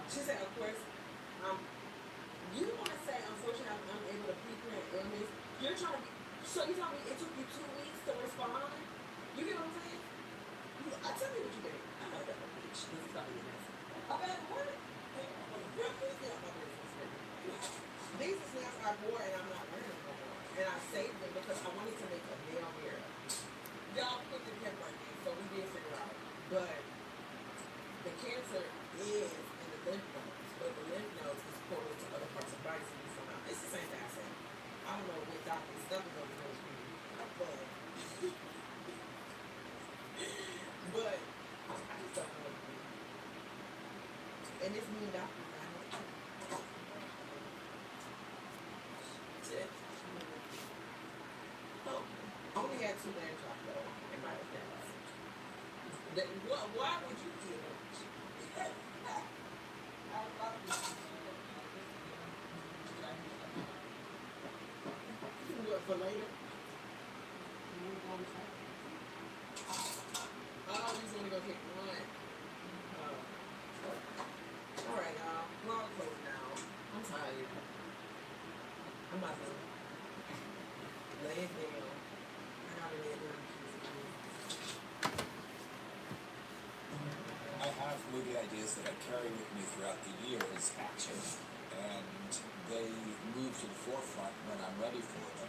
She said, of course, um, you want to say, unfortunately, I'm unable to pre-plan illness. You're trying to be, so you tell me it took you 2 weeks to respond? You get what I'm saying? I tell me what you did. I know that a bitch. This is probably messy. Okay, what? Girl, please get out my business, baby. These snaps are more and I'm not wearing them no more. And I saved them because I wanted to make a nail mirror. Y'all put the pepper in, so we did figure it out. But the cancer is in the lymph nodes, but the lymph nodes is portal to other parts of the body. So you somehow, it's the same thing I said. I don't know what doctor stuff is on the nose for you, but but I just don't know what to do. And this mean doctor, I know too. Oh, I only had 2 lamb chops though in my defense. Why would you eat it? I love you. You can do it for later. Oh, you just want to go pick one. All right, y'all. We're all closed now. I'm tired. I'm about to lay it down. I gotta lay it down. I have movie ideas that I carry with me throughout the year as action, and they move to the forefront when I'm ready for them.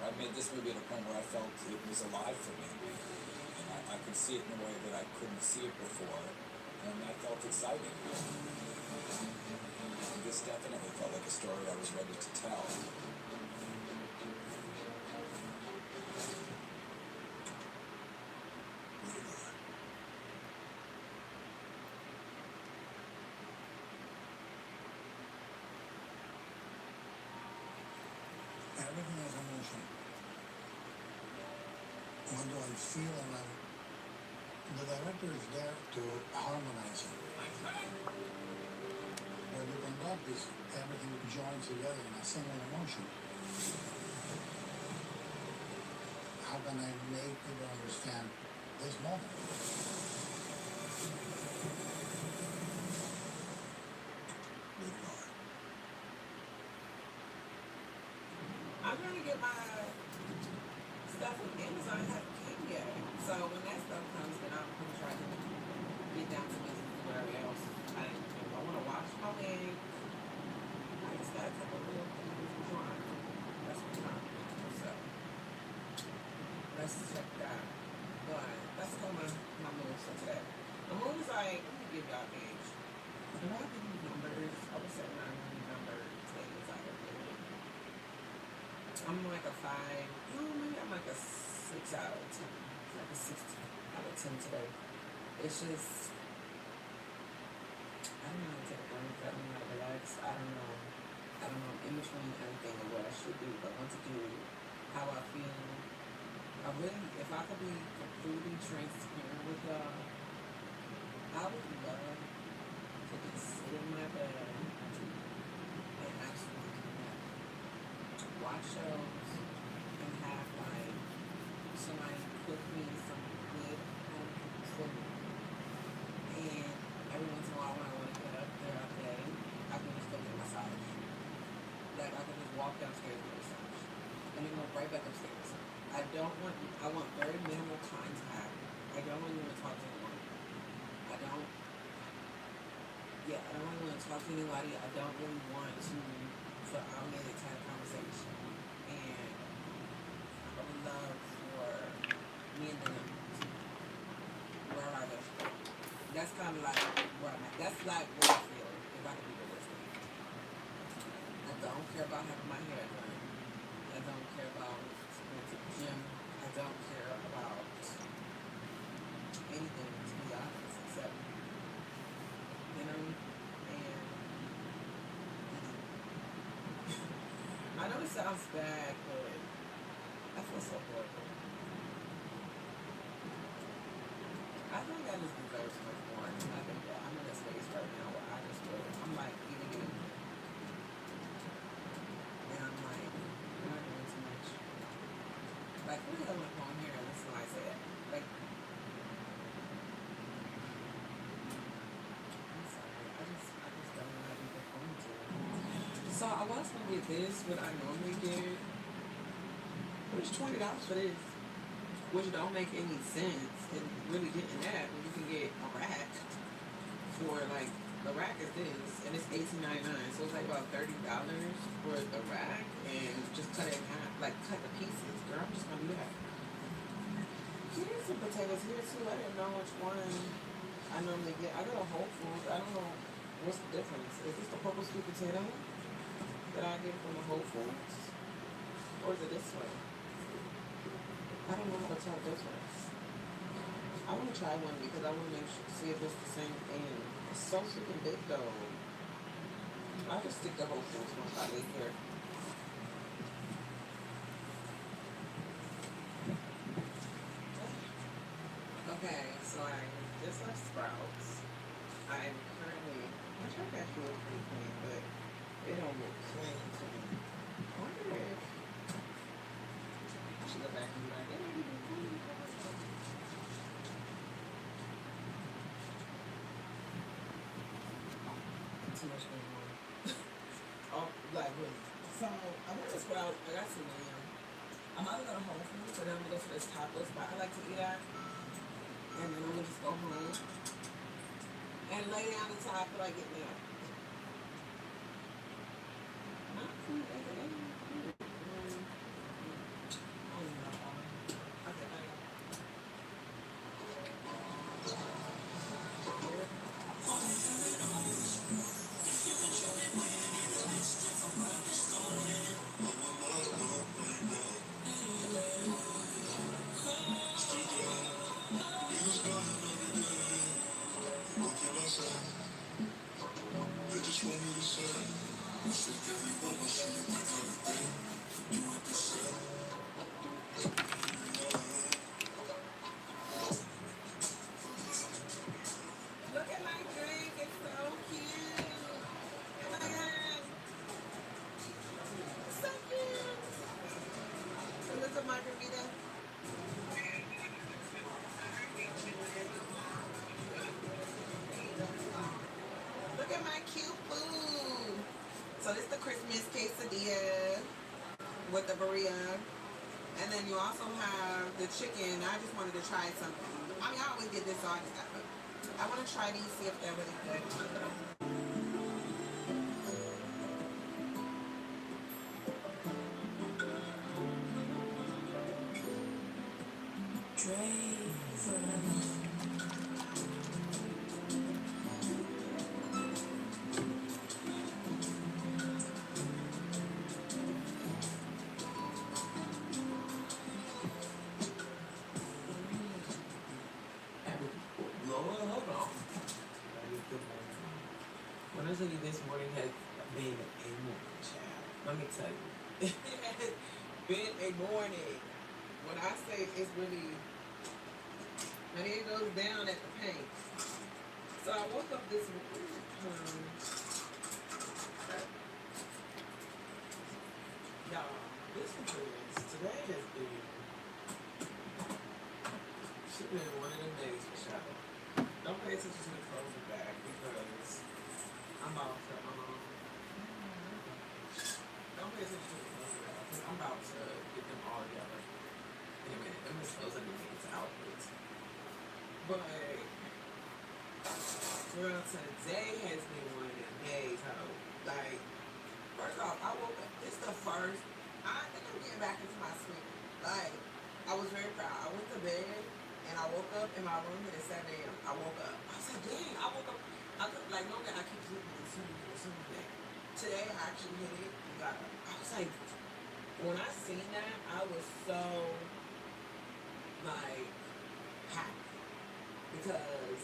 I made this movie at a point where I felt it was alive for me, and I could see it in a way that I couldn't see it before, and I felt exciting. This definitely felt like a story I was ready to tell. Everything is emotion. What do I feel around? The director is there to harmonize it. When you conduct this, everything joins together in a single emotion. How can I make people understand this moment? Good Lord. I'm trying to get my stuff from Amazon. I haven't came yet. So when that stuff comes, then I'm gonna try to get down to business and whatever else. I want to wash my legs. I just got a couple of little things drawing. That's what I'm trying to do. So let's check that. But that's how my mood for today. The mood is like, let me give y'all an age. If I give you numbers, I would say my number 10 is like a good. I'm like a 5. No, maybe I'm like a 6 out of 10. Like a 6 out of 10 today. It's just, I don't know how to take a break. I don't know how to relax. I don't know. In between everything and what I should do, what I want to do, how I feel. I really, if I could be completely transparent with y'all, I would love to just sit in my bed and actually watch shows and have like somebody cook me some good home food. And every once in a while when I want to get up throughout the day, I can just go get a massage. Like I can just walk downstairs and get a massage. And then go right back upstairs. I want very minimal contact. I don't really want to talk to anyone. I don't really want to talk to anybody. I don't really want to for our minute to have a conversation. And I would love for me and them to where I go. That's kind of like where I'm at. That's like what I feel if I could be realistic. I don't care about having my hair done. I don't care about going to the gym. I don't care about anything, to be honest, except, you know, and I know it sounds bad, but I feel so horrible. I think I just deserve so much more, and I think that I'm in a space right now where I just feel, I'm like eating it, and I'm like, I'm not doing too much. Like, who the hell went home here and listen to I say that? Like, I'm sorry. I was gonna get this, what I normally get, but it's $20 for this, which don't make any sense. And really getting that when you can get a rack for like the rack is this, and it's $18.99, so it's like about $30 for the rack, and just cut it in half, like cut the pieces. Girl, I'm just gonna do that. Here's some potatoes here too. I didn't know which one I normally get. I got a Whole Foods. I don't know what's the difference. Is this the purple sweet potato that I get from the Whole Foods, or is it this one? I don't know how to tell the difference. I want to try one because I want to make sure, see if it's the same thing. It's so freaking big though. I just stick to Whole Foods once I leave here. Okay, so I just left Sprouts. I'm currently, my truck actually looks pretty clean, but it don't look clean to me. I wonder if I should go back and be like, it ain't even clean. Too much going on. Oh, like what? So I went to Sprouts. I got some lamb. I'm either gonna Whole Foods or then I'm gonna go to this taco spot I like to eat at, and then I'm gonna just go home and lay down until I feel like getting up. Not food, I don't even know. Okay, bye. Look at my drink, it's so cute. Oh my god, it's so cute. So look at margarita. Look at my cute food. So this is the Christmas quesadilla with the burrito. And then you also have the chicken. I just wanted to try something. I mean, I always get this, so I just got it. I want to try these, see if they're really good. Lord, hold on. Honestly, this morning has been a morning, child. Let me tell you. It has been a morning. When I say it's really, and it goes down at the paint. So I woke up this morning. Y'all, this is today has been, should have been one of them days for sure. Don't pay attention to the clothes in the back because I'm about to, don't pay attention to the clothes in the back because I'm about to get them all together in a minute. I'm just clothes underneath the outfits. But, girl, today has been one of them days, how, like, first off, I woke up, it's the first, I think I'm getting back into my sleep. Like, I was very proud. I went to bed. And I woke up in my room at 7 a.m. I woke up. I was like, dang, I woke up. Like, normally I keep sleeping as soon as today I actually hit it and got up. I was like, when I seen that, I was so, like, happy. Because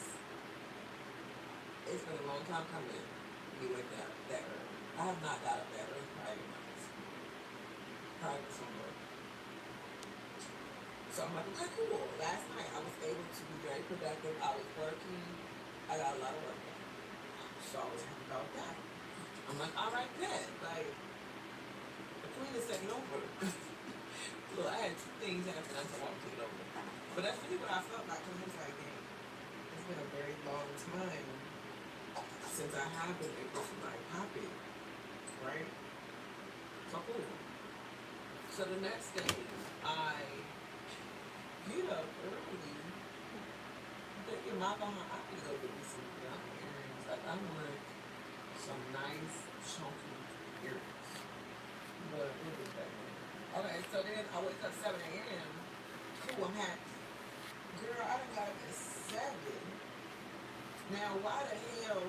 it's been a long time coming me wake up that early. I have not got up that early prior to months. Prior to summer. So I'm like, okay, cool. Last night I was able to be very productive. I was working. I got a lot of work done. So I was happy about that. I'm like, all right, good. Like, the queen is taking over. Look, I had two things happen. I said, I'm taking over. But that's really what I felt like. Because I was like, dang, it's been a very long time since I have been able to, like, pop it. Right? So cool. So the next day, I get up early, thinking my behind, I need to go get me some young earrings. Like, I want some nice, chunky earrings. But it was that way. Okay, so then I wake up 7 a.m. Cool, I'm happy. Girl, I done got up at 7. Now, why the hell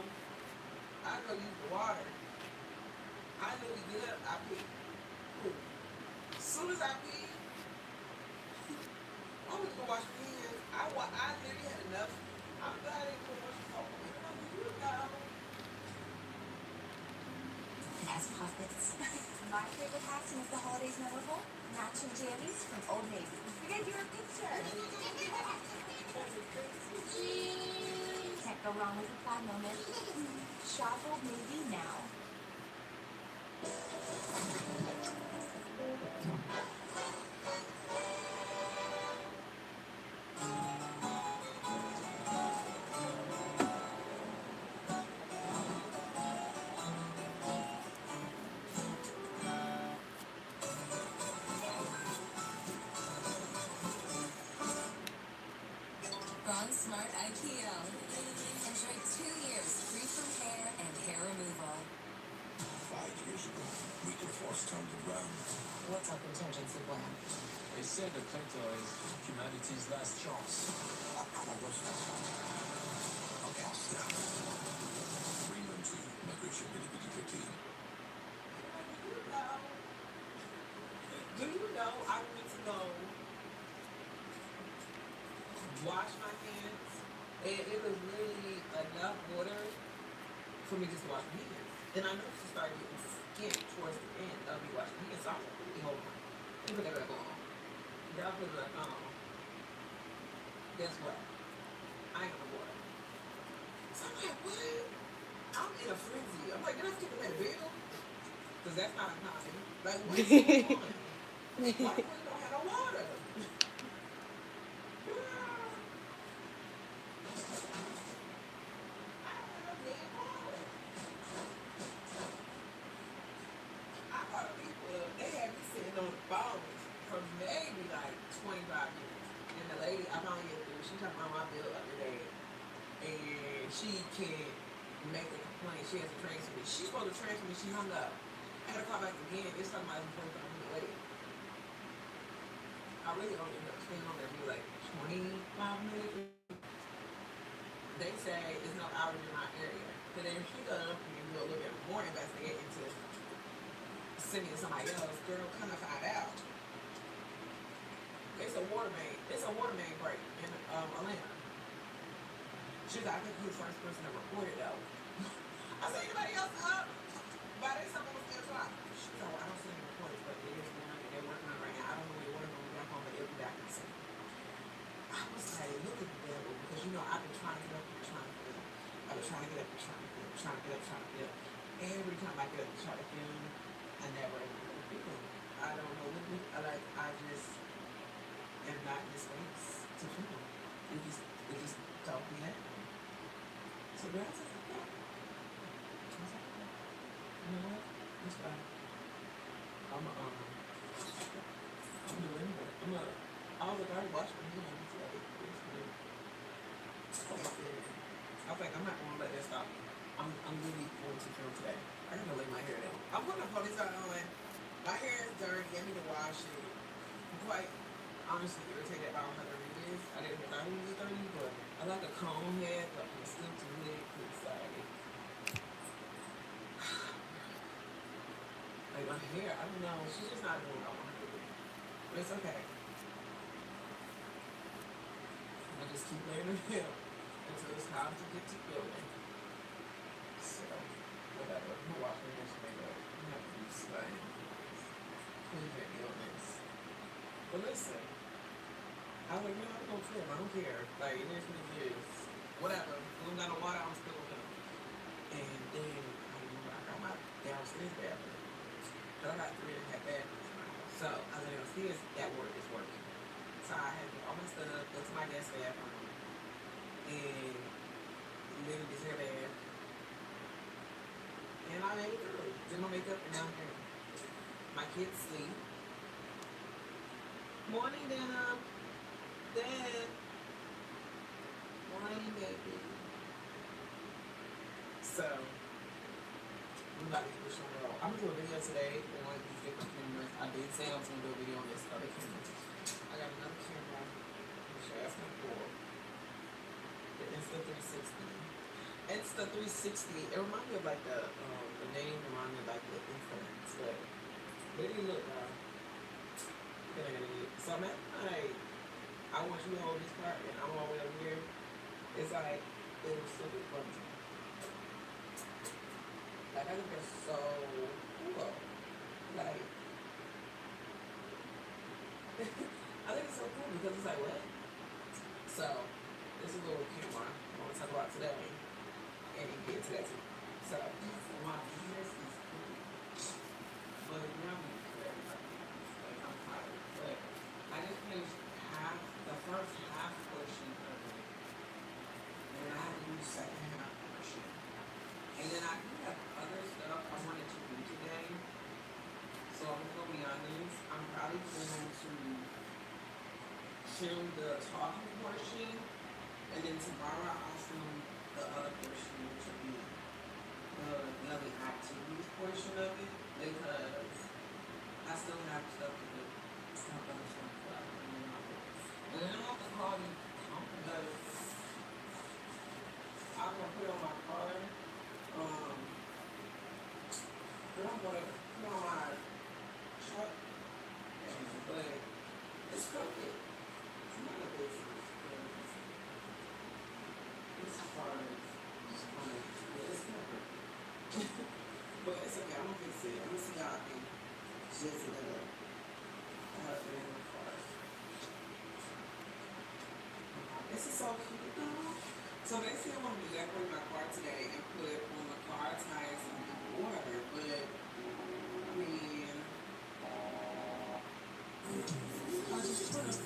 I go use the water? I literally get up, I pee. Cool. As soon as I pee, I went to go wash my hands. I literally had enough. I'm glad I didn't go wash my hands. You know. Yes, puppets. My favorite hat to make the holidays memorable, matching jammies from Old Navy. Forget your picture. Can't go wrong with a plaid moment. Shop Old Navy now. Ron Smart IKEA. Enjoy 2 years free from hair and hair removal. 5 years ago, we could force turned around. What's our contingency plan? They said that Plato is humanity's last chance. What's that? Okay, I'll stop. 312, migration really 13. Do you know I went to go wash my hands, and it was literally enough water for me just to wash my hands. And I noticed it started getting skin towards the end of me washing my hands. So I was like, let me hold on. Let me put that back on. Y'all put it back on. Guess what? I ain't got no water. So I'm like, what? I'm in a frenzy. I'm like, did I skip that bill? Because that's not uncommon. Like, what's going on? Why do we don't have no water? I thought people, they had me sitting on the phone for maybe like 25 minutes. And the lady, I finally get through, she talking about my bill up today. And she can't make a complaint. She has to transfer me. She's supposed to transfer me. She hung up. I had to call back again. It's talking about 45 minutes later. I really only ended up staying on there maybe like 25 minutes. They say it's no outage in my area. But then she goes up and do a little bit more investigating to send me to somebody else. Girl, come to find out. It's a water main break in Atlanta. She's like, I think you're the first person to report it though. I said, anybody else up? By this time, I'm still trying. She's like, well, I don't see any reports, but it is one that they're working on right now. I don't know when you're working on back home, but it'll be back in soon. I was like, look at the devil, because you know, I've been trying to get up and trying to get up. I've been trying to get up and trying to get up, trying to get up, trying to get up. Every time I get up and try to film, I never film. I don't know what me. I just am not in the space to film. It just don't be happening. So girl, I said, yeah. You know what? It's fine. I'm doing it. I was like, I already watched my hands. Like, it's good. I think I'm not gonna let that stop me. I'm really going to film today. I gotta lay my hair down. I'm putting a ponytail on. My hair is dirty. I need to wash it. I'm quite honestly irritated about how dirty it is. I didn't know it was dirty, but I like a comb head, but I'm still too lit. It's like my hair, I don't know. She's just not doing what I want her to do. But it's okay. I just keep laying her down until it's time to get to building. So, whatever. I'm gonna wash my hair so maybe I'm not gonna do something. Clean her illness. But listen, I was like, I'm gonna film. I don't care. Like, it is what it is. Whatever. If I'm not on water, I'm still on film. And then I got my downstairs bathroom. So I got 3.5 bathrooms in my house. So I was downstairs, that work is working. So I had to get all my stuff, go to my guest bathroom, and literally just hair bath. And I made it through. Did my makeup and now I'm here. My kids sleep. Morning, Dana. Dad. Morning, baby. So, we about to get this one roll. I'm gonna do a video today on these different cameras. I did say I was gonna do a video on this other camera. I got another camera, which I asked my for. The Insta360. Insta360. It reminds me of like the name reminds me of like the Instamax, but they didn't look so I'm at like, I want you to hold this part and I'm all the way over here. It's like it was super funny. Like I think they're so cool. Like I think it's so cool because it's like what? So this is a little camera I want to talk about today and get to that too. So my ears is cool. But now like I'm tired. But I just finished the first half portion of it. And then I have to do the second half portion. And then I do have other stuff I wanted to do today. So I'm gonna be honest, I'm probably going to film the talking portion, and then tomorrow I'll film the other portion, which will be the other activities portion of it, because I still have stuff to do. And then I have to call you because I'm gonna put on my car. But I'm gonna put on my truck, but it's crooked. It's not a business. This car is funny. Yeah, it's not crooked. But it's okay. I'm gonna fix it. I'm gonna see how I can jizz it up. I have it in my car. This is so cute though. So basically I want to decorate my car today and put on the car tires and water, but I mean I just put up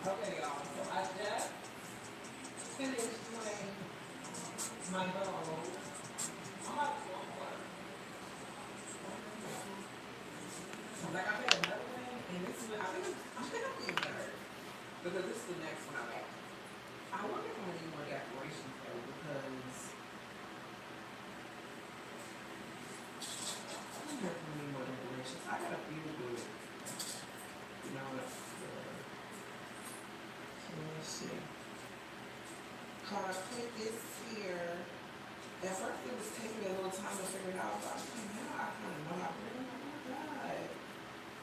okay, y'all. So I just finished my bowl. I'm about to go work. Like I made another one, and this is I think I'm getting better because this is the next one I got. I wonder if I need more decorations though, because I wonder if I need more decorations. I got a few to do it. You know, let's see. How I put this here. At first it was taking me a little time to figure it out, but I'm like, now I kind of know how to do it. Oh my God.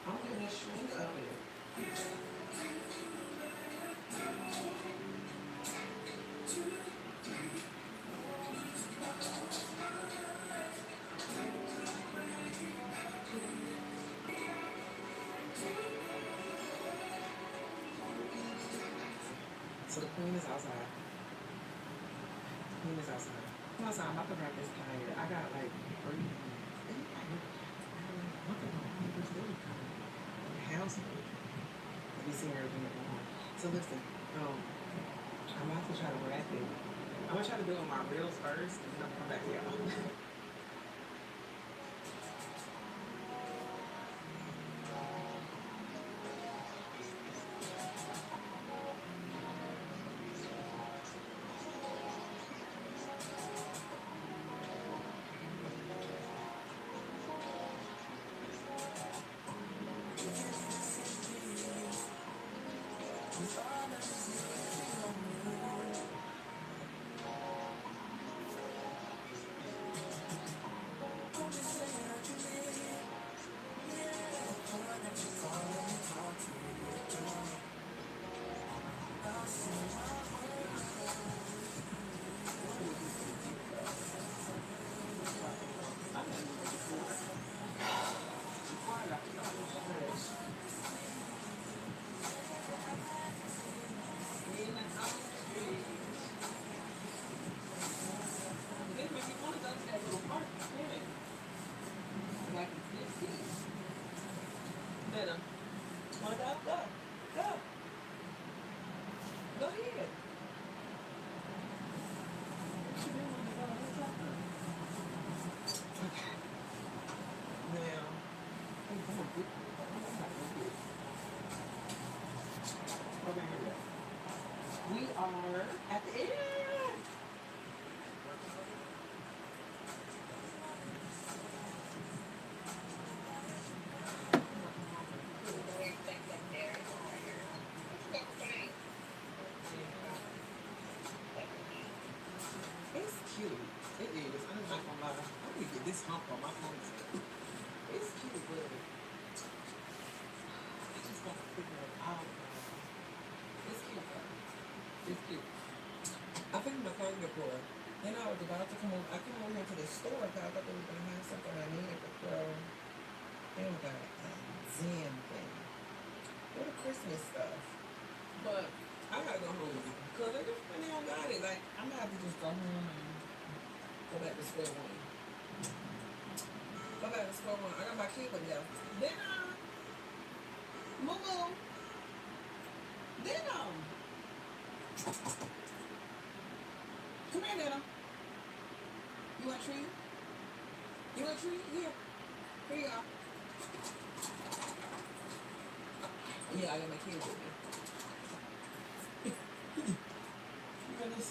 I'm getting a swing of it. So the queen is outside. The queen is outside. Come outside. I'm about to wrap this tire. I got like 3. House. Let me see everything at home. So listen, I'm about to try to wrap it. I'm gonna try to do it on my reels first, and then I'll come back to y'all. Wanna go? Go. Go. Go ahead. She didn't want to go. Let's let her. Okay. Now, I'm gonna get over here. We are at the end. It's cute. It is. I'm not gonna lie. I need to get this hump on my ponytail. It's cute, but I just want to figure it out. It's cute though. It's cute. I think my phone before. Then I was about to come over. I came over here to the store because I thought they were gonna have something I needed, but girl, they don't got a Zen thing. What a Christmas stuff. But I gotta go home because they just really don't got it. Like I'm gonna have to just go home and go back to square one. Go back to square one. I got my kid with them. Dinner. Moo. Dinner. Come here, Nana. You want a treat? You want a treat? Here. Here you go. Yeah, I got my kids with me. You got this?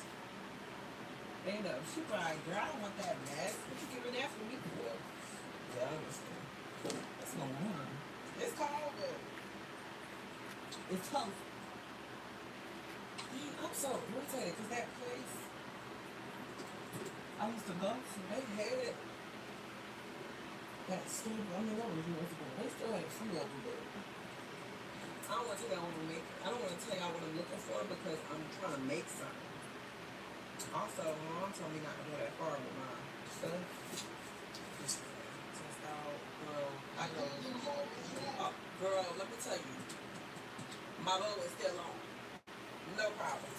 They know. She probably, girl, I don't want that mess. What you giving that for me for? Yeah, I understand. That's no one. It's cold, but it's tough. Man, I'm so irritated because that place I used to go to, they had that store. I mean, that was years ago. They still had food over there. I don't want to tell y'all what I'm making. I don't want to tell y'all what I'm looking for because I'm trying to make something. Also, my mom told me not to go that far with my stuff. Test out, girl. I go. Oh, girl, let me tell you. My bow is still on. No problem.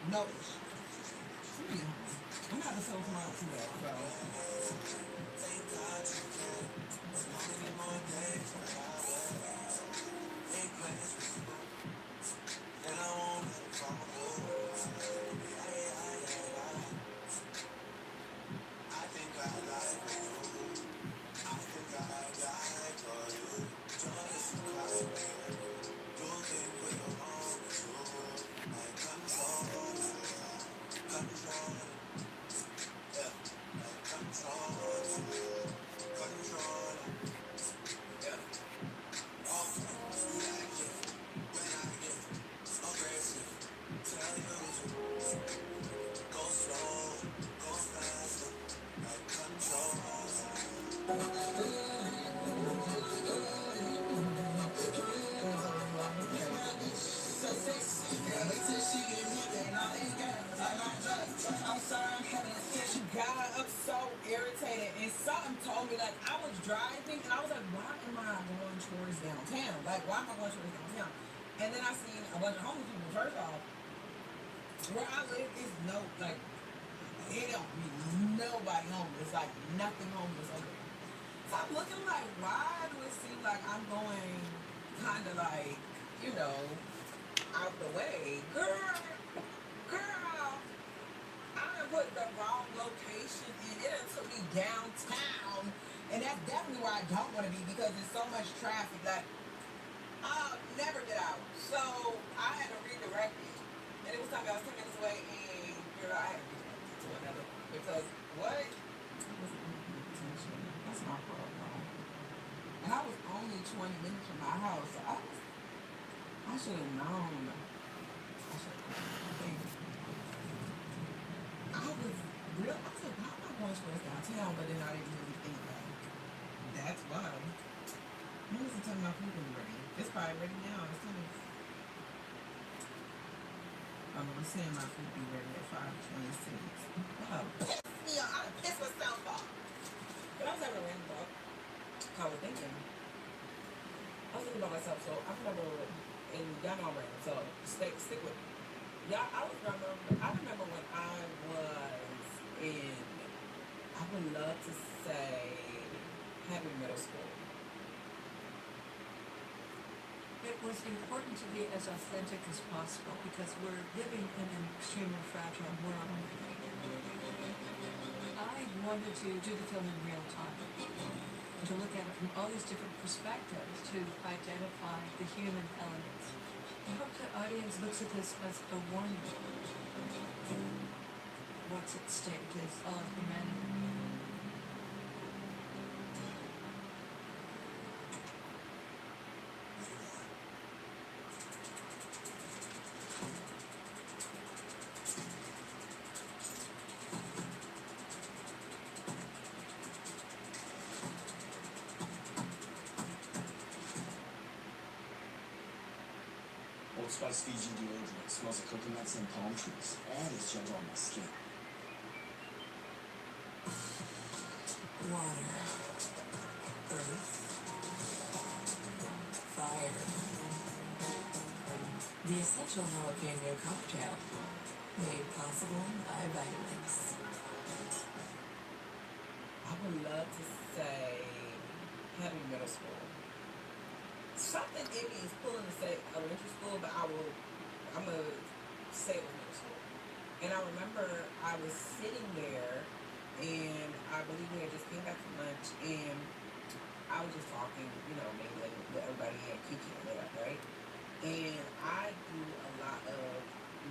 No issue. I'm not the soul tomorrow too bad, so. Thank God you can. So many more days. Ain't plans with you. And I won't let it fall apart. I think I like you. I think I die for you. Just like me. Looking for your own truth. Like control. Control. Yeah. Like control. Control. Yeah. All friends like it. When I get aggressive. Tell you to go slow. Go faster. Like control. God, I'm so irritated. And something told me, like, I was driving and I was like, why am I going towards downtown? Like, why am I going towards downtown? And then I seen a bunch of homeless people. First off, where I live is no, like, it don't be nobody homeless. Like, nothing homeless over there. So I'm looking like, why do it seem like I'm going kind of like, you know, out the way? Girl, I done put the wrong location in. It done took me downtown. And that's definitely where I don't want to be because there's so much traffic. Like, I'll never get out. So I had to redirect it. And it was talking about I was 10 minutes away and girl, I had to redirect it to another. Because what? That's my problem. And I was only 20 minutes from my house. So I should have known. I should have known. I was real. I was like, why am I going towards downtown? But then I didn't really think like that's why. When was the time my food was ready? It's probably ready now. It's time. I'm saying my food be ready at 5:26. Wow. Yeah, I pissed myself off. But I was having a random thought. I was thinking. I was thinking about myself. So I remember, and y'all know I'm random. So stick with me. Yeah, I remember when I was in, I would love to say, Happy Middle School. It was important to be as authentic as possible because we're living in an extremely fragile world. I wanted to do the film in real time, to look at it from all these different perspectives, to identify the human elements. I hope the audience looks at this as a warning. What's at stake is all of humanity. Old Spice Fiji deodorant smells of coconuts and palm trees, and it's gentle on my skin. Water, earth, fire. The essential jalapeno cocktail, made possible by Vitamix. I would love to say having middle school. Something in me is pulling to say elementary school, but I'm gonna say it was middle school. And I remember I was sitting there, and I believe we had just came back from lunch, and I was just talking, maybe like with everybody and Kiki and whatever, right? And I do a lot of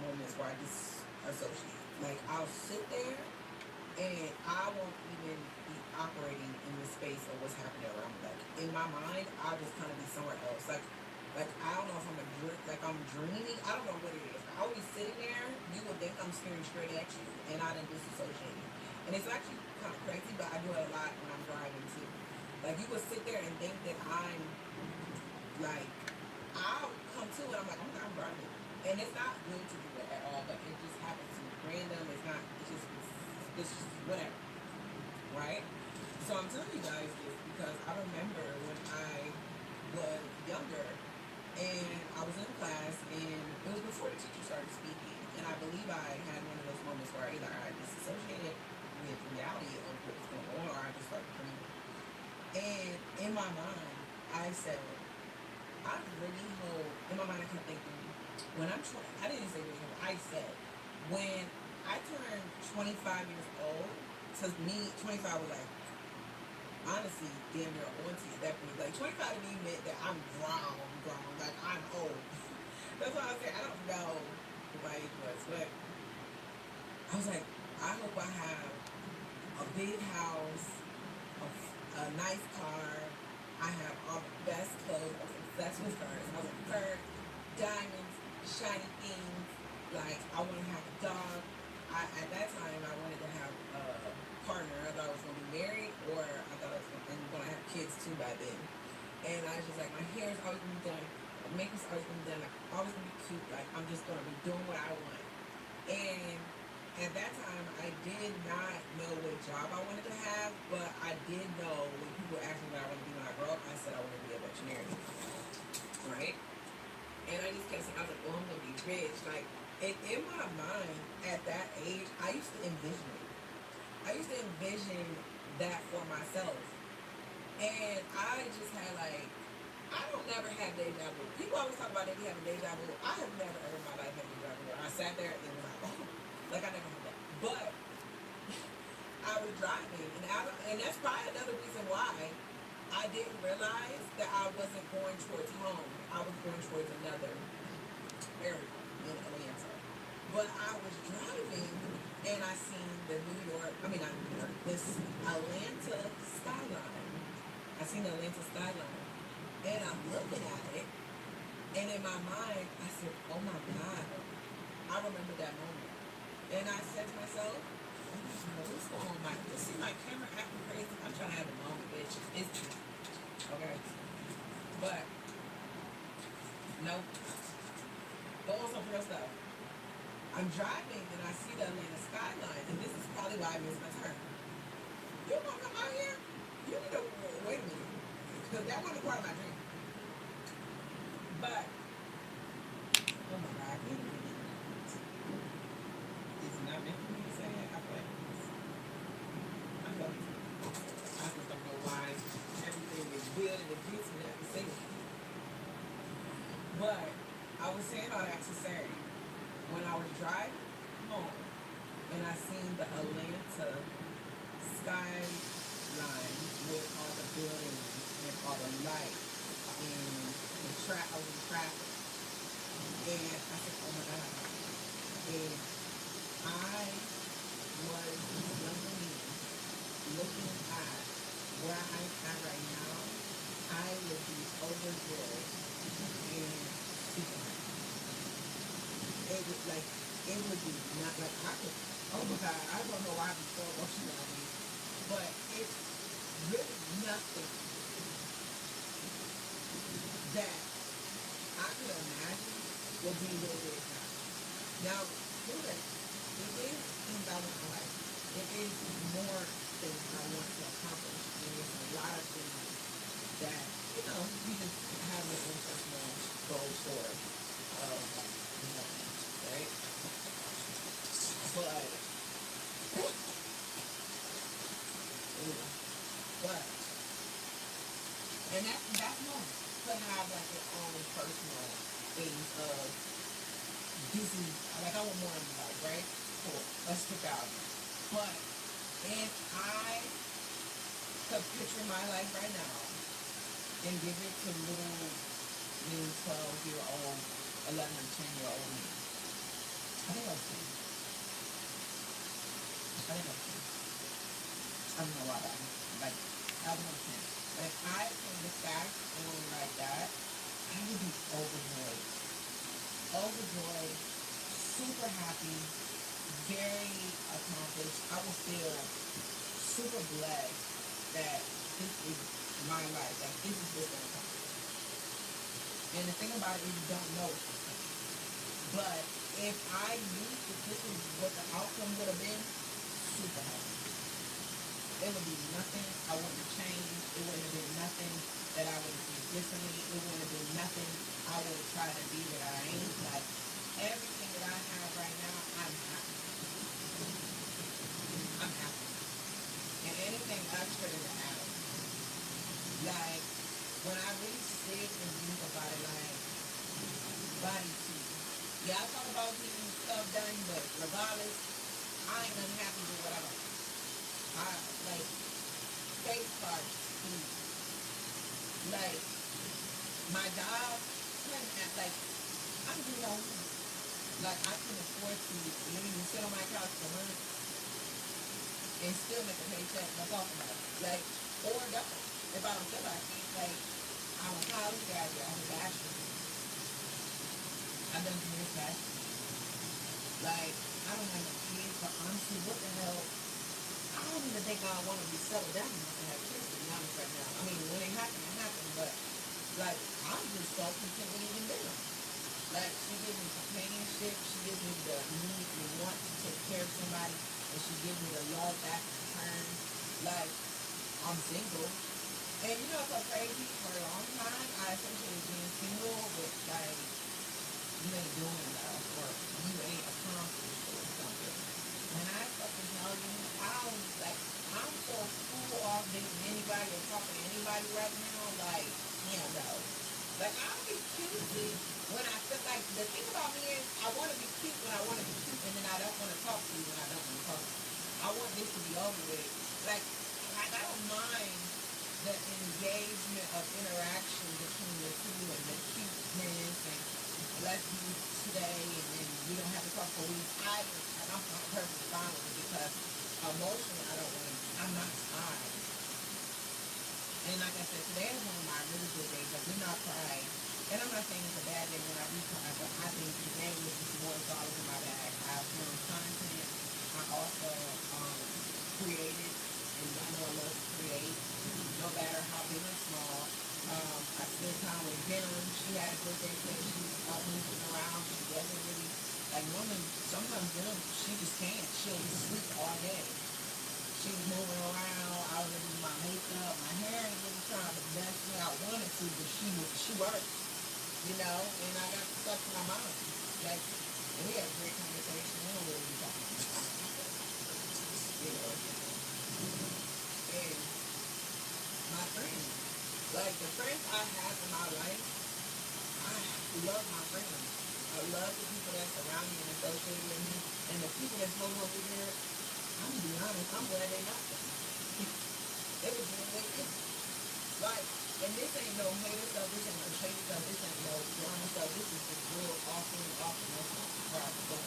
moments where I disassociate. Like, I'll sit there and I won't even be operating in the space of what's happening around me. Like, in my mind, I'll just kind of be somewhere else. Like I don't know if I'm dreaming. I don't know what it is. I'll be sitting there, you would think I'm staring straight at you, and I done disassociated. And it's actually kind of crazy, but I do it a lot when I'm driving too. Like, you would sit there and think that I'm, like, I'll come to it, I'm like, I'm driving. And it's not good to do that at all, but it just happens to be random. It's just whatever, right? So I'm telling you guys this because I remember when I was younger and I was in class, and it was before the teacher started speaking, and I believe I had one of those moments where either I disassociated with reality of what was going on, or I just started dreaming. And in my mind, I said, I really hope, in my mind I kept thinking, I didn't say really hope, I said, when I turned 25 years old, to me, 25 was like, honestly, damn near auntie at that point. Like, 25 to me meant that I'm grown, like, I'm old. That's why I said, I don't know what my age was, but I was like, I hope I have a big house, a nice car, I have all the best clothes. I was obsessed with furs. I was like, furs, diamonds, shiny things. Like, I want to have a dog. At that time, I wanted to have a partner. I thought I was going to be married, or I thought I was going to have kids too by then. And I was just like, my hair is always going to be done. My makeup's always going to be done. Like, always going to be cute. Like, I'm just going to be doing what I want. And at that time, I did not know what job I wanted to have, but I did know when people asked me what I wanted to be when I grow up, I said I wanted to be a veterinarian. Right? And I just kept saying, I was like, oh, I'm going to be rich. Like, in my mind, at that age, I used to envision it. I used to envision that for myself. And I just had, like, I don't never have deja vu. People always talk about they be having deja vu. I have never ever in my life had deja vu. I sat there and was like, oh, like I never had that. But I was driving, and that's probably another reason why I didn't realize that I wasn't going towards home. I was going towards another area in Atlanta. But I was driving, and I seen this Atlanta skyline. I seen the Atlanta skyline. And I'm looking at it, and in my mind, I said, oh my God. I remember that moment. And I said to myself, oh my God, what's going on? See my camera acting crazy? I'm trying to have a moment, bitch. It's okay. But, nope. Go on some real stuff. I'm driving, and I see the Atlanta skyline, and this is probably why I missed my turn. You gonna come out here? You need to wait a minute. Because that wasn't part of my dream. But, oh my God, wait a minute. It's not meant for me to say that. I feel like I'm going to. I just don't know why everything is good and it gets me to say it. But I was saying all that to say, when I was driving home and I seen the Atlanta skyline with all the buildings and all the lights and I was in traffic, and I said, oh my God. And I was young me looking at where I'm at right now, I would be overjoyed and super happy. It would be not like I could, oh my God, I don't know why I'm so emotional about this, but it's really nothing that I could imagine will be what it is now. Now, it is things I want in life. It is more things I want to accomplish, and there's a lot of things that, you just have your own personal goals for, right? But, but, and that's normal to have like your own personal things of busy, like I want more in my life, right? Cool, let's pick out. But if I could picture my life right now and give it to little 12-year-old, 11 or 10-year-old me, I think I was 10. I don't know why that. Like, I don't know 10. But if I can look back on like that, I would be overjoyed. Overjoyed, super happy, very accomplished. I will feel super blessed that this is my life. Like, this is what's going to come. And the thing about it is you don't know what's going to come. But if I knew that this is what the outcome would have been, super happy. It would be nothing I wouldn't change. It wouldn't have been nothing that I would have done differently. It wouldn't have been nothing I would have tried to be that I ain't. Like, everything that I have right now, I'm happy. I'm happy. And anything extra than the atom. Like, when I really sit and think about it, like, body tea. Yeah, I talk about getting stuff done, but regardless, I ain't unhappy with what I got. Like, face cards, like, my job, like, I'm doing all this. Like, I can afford to literally sit on my couch for months and still make a paycheck. That's all about it. Like, or don't. If I don't feel like it, like, I'm a college graduate, I'm a bachelor. I've done career passion. Like, I don't have no kids, but honestly, what the hell? I don't even think I want to be settled down enough to have kids, to be honest, right now. I mean, when it happened, it happened, but, like, I'm just so content with even them. Like, she gives me companionship, she gives me the need and want to take care of somebody, and she gives me the love back in return. Like, I'm single. And you know what's so crazy? For a long time, I associated being single with, like, you ain't doing enough, or you ain't accomplished, or something. When I fucking tell you, I'm so cool off dating anybody or talking to anybody right now, like, yeah, no. Like, I'll be cutesy when I feel like, the thing about me is, I want to be cute when I want to be cute, and then I don't want to talk to you when I don't want to talk to you. I want this to be over with. Like I don't mind the engagement of interaction between the two and the cuteness and let's do today and then we don't have to talk for weeks. I'm perfectly fine with it because emotionally I'm not tired. And like I said, today is one of my really good days. I do not cry. And I'm not saying it's a bad day when I do cry, but I think today was just more dollars in my bag. I filmed content. I also created, and I know I love to create, no matter how big or small. I spent time with Venom. She had a good day today. She was out moving around. She wasn't really, like normally, sometimes Venom, she just can't. She'll sleep all day. She was moving around. I was doing my makeup. My hair ain't really trying the best way I wanted to, but she worked, and I got stuff in my mind. Like, and we had a great conversation. We don't really be talking about And my friends, like the friends I have in my life, I love my friends. I love the people that surround me and associate with me. And the people that's no longer there, I'm gonna be honest, I'm glad they not there. It was really like, and this ain't no hater stuff, this ain't no shady stuff, this ain't no drama stuff, this is just real awesome, proud stuff.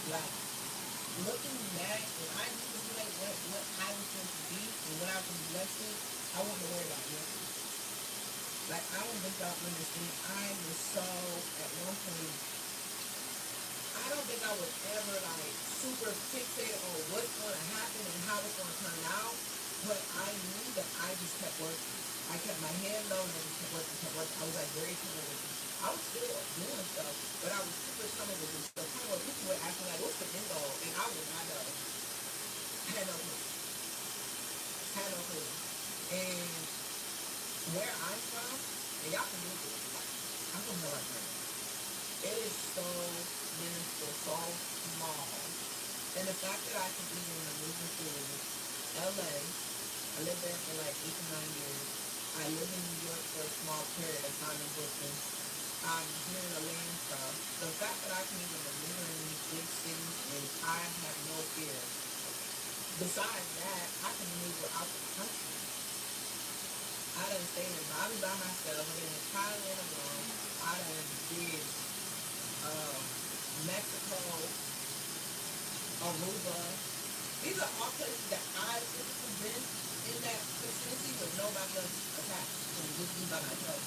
Like, looking back, if I knew to like what I was going to be and what I was blessed with, I wouldn't worry about it. Like, I don't think y'all understand. I was so, at one point, I don't think I was ever, like, super fixated on what's going to happen and how it's going to turn out. But I knew that I just kept working. I kept my head low and I just kept working. I was, like, very tunnel vision. I was still doing stuff, but I was super tunnel vision. So, kind of what people would ask me, like, what's the end goal? And I would not know. Had no clue. Had no clue. And where I'm from, and y'all can Google it. I'm from North Carolina. It is so minuscule, so small. And the fact that I can even maneuver through LA, I lived there for like 8 to 9 years. I lived in New York for a small period of time in Brooklyn. I'm here in Atlanta. The fact that I can even maneuver in these big cities is I have no fear. Besides that, I can maneuver out the country. I done stayed in Bali by myself. I've been in Thailand alone. I done did Mexico, Aruba. These are all places that I physically been in that vicinity with nobody else attached. And just be by myself.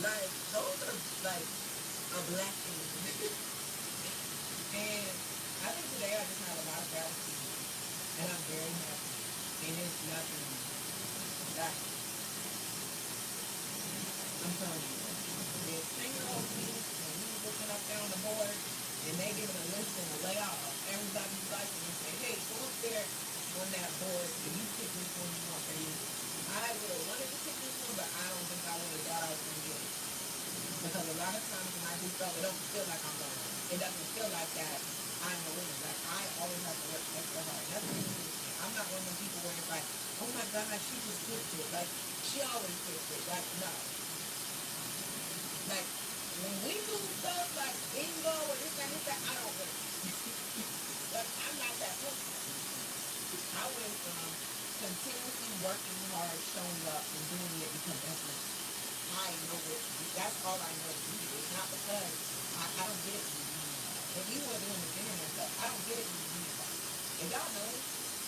Like, those are like a blessing. And I think today I just have a lot of gratitude. And I'm very happy. And it's nothing that I'm telling you. The 10-year-old me, when we was looking up there on the board, and they giving a list and a layout of everybody's life, and they say, hey, go up there on that board, and you pick which one you want for you. I would have wanted to pick this one, but I don't think I would have thought I was going to get it. Because a lot of times when I do stuff, it don't feel like I'm going to win. It doesn't feel like that I'm a winner. Like, I always have to work extra hard. That's what it is. I'm not one of those people where it's like, oh my God, she just picked it. Like, she always picked it. Like, no. Like, when we do stuff like bingo or this, I don't win. Like, I'm not that person. I went from continuously working hard, showing up, and doing it because that's what I know what to do. That's all I know to do. It's not because I don't get it from you. If you were doing the internet stuff, I don't get it from you. If y'all know,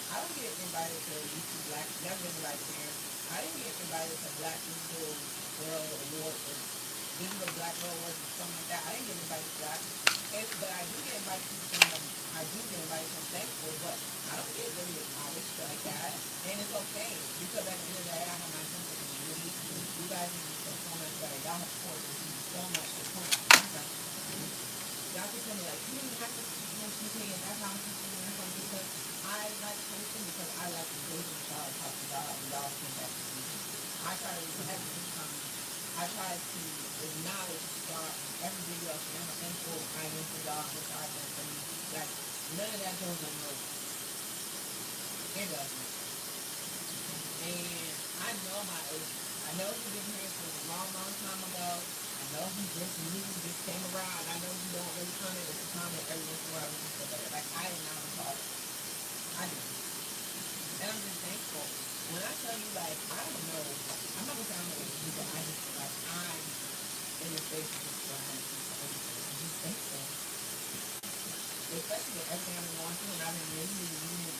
I don't get invited to YouTube Black, never been invited there. I didn't get invited to Black Digital World Award or Digital Black World Award or something like that. I didn't get invited to that. But I do get invited to some, I do get invited to thankful, but I don't get really acknowledged like that. And it's okay, because at the end of the day, I have my sense of community. You guys need to so much better. Y'all have supported me so much to point out something. Y'all can tell me like, you have to pay, and that's how I'm teaching you from, because I like coaching, because I like engaging with y'all and talk to y'all, and y'all can back to me. I try to respect you. I try to acknowledge y'all in every video, and I'm thankful I am for y'all, which I've done for me. Like, none of that goes unnoticed. It doesn't. And I know my age. I know you've been here since a long, long time ago. I know you just new, just came around. I know you don't really comment or comment every once in a while when you feel better. Like, I am not involved. I do. And I'm just thankful. When I tell you, like, I don't know, I'm not gonna say I'm not with you, but I just feel like I'm in the space of just trying to do everything. I'm just thankful. Especially with everything I've been going through, and I've been really, really